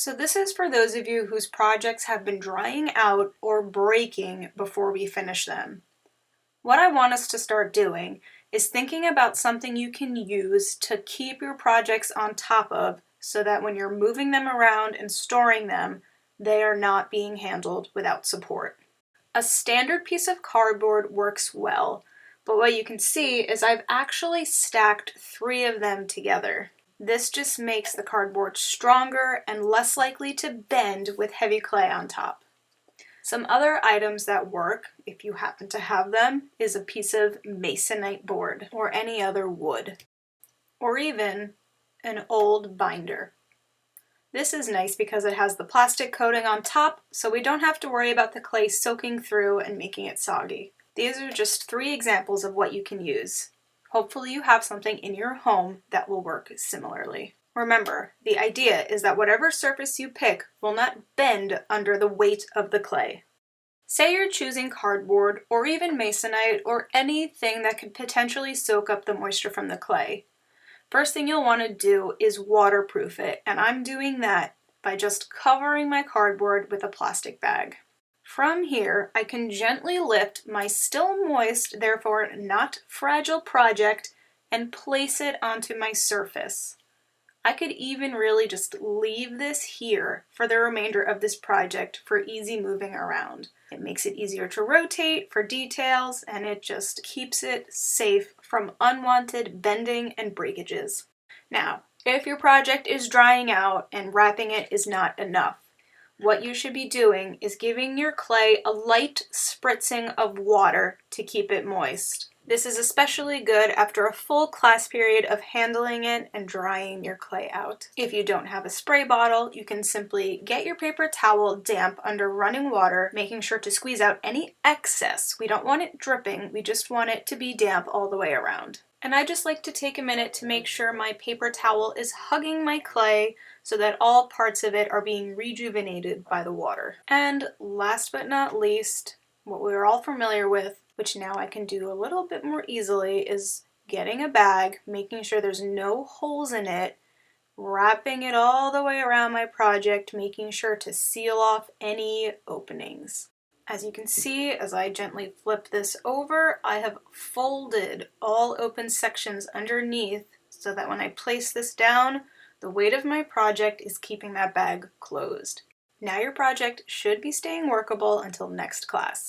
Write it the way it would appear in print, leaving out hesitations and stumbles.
So this is for those of you whose projects have been drying out or breaking before we finish them. What I want us to start doing is thinking about something you can use to keep your projects on top of so that when you're moving them around and storing them, they are not being handled without support. A standard piece of cardboard works well, but what you can see is I've actually stacked 3 of them together. This just makes the cardboard stronger and less likely to bend with heavy clay on top. Some other items that work, if you happen to have them, is a piece of masonite board or any other wood, or even an old binder. This is nice because it has the plastic coating on top, so we don't have to worry about the clay soaking through and making it soggy. These are just 3 examples of what you can use. Hopefully you have something in your home that will work similarly. Remember, the idea is that whatever surface you pick will not bend under the weight of the clay. Say you're choosing cardboard or even masonite or anything that could potentially soak up the moisture from the clay. First thing you'll want to do is waterproof it, and I'm doing that by just covering my cardboard with a plastic bag. From here, I can gently lift my still moist, therefore not fragile project and place it onto my surface. I could even really just leave this here for the remainder of this project for easy moving around. It makes it easier to rotate for details, and it just keeps it safe from unwanted bending and breakages. Now, if your project is drying out and wrapping it is not enough, what you should be doing is giving your clay a light spritzing of water to keep it moist. This is especially good after a full class period of handling it and drying your clay out. If you don't have a spray bottle, you can simply get your paper towel damp under running water, making sure to squeeze out any excess. We don't want it dripping, we just want it to be damp all the way around. And I just like to take a minute to make sure my paper towel is hugging my clay so that all parts of it are being rejuvenated by the water. And last but not least, what we're all familiar with, which now I can do a little bit more easily, is getting a bag, making sure there's no holes in it, wrapping it all the way around my project, making sure to seal off any openings. As you can see, as I gently flip this over, I have folded all open sections underneath so that when I place this down, the weight of my project is keeping that bag closed. Now your project should be staying workable until next class.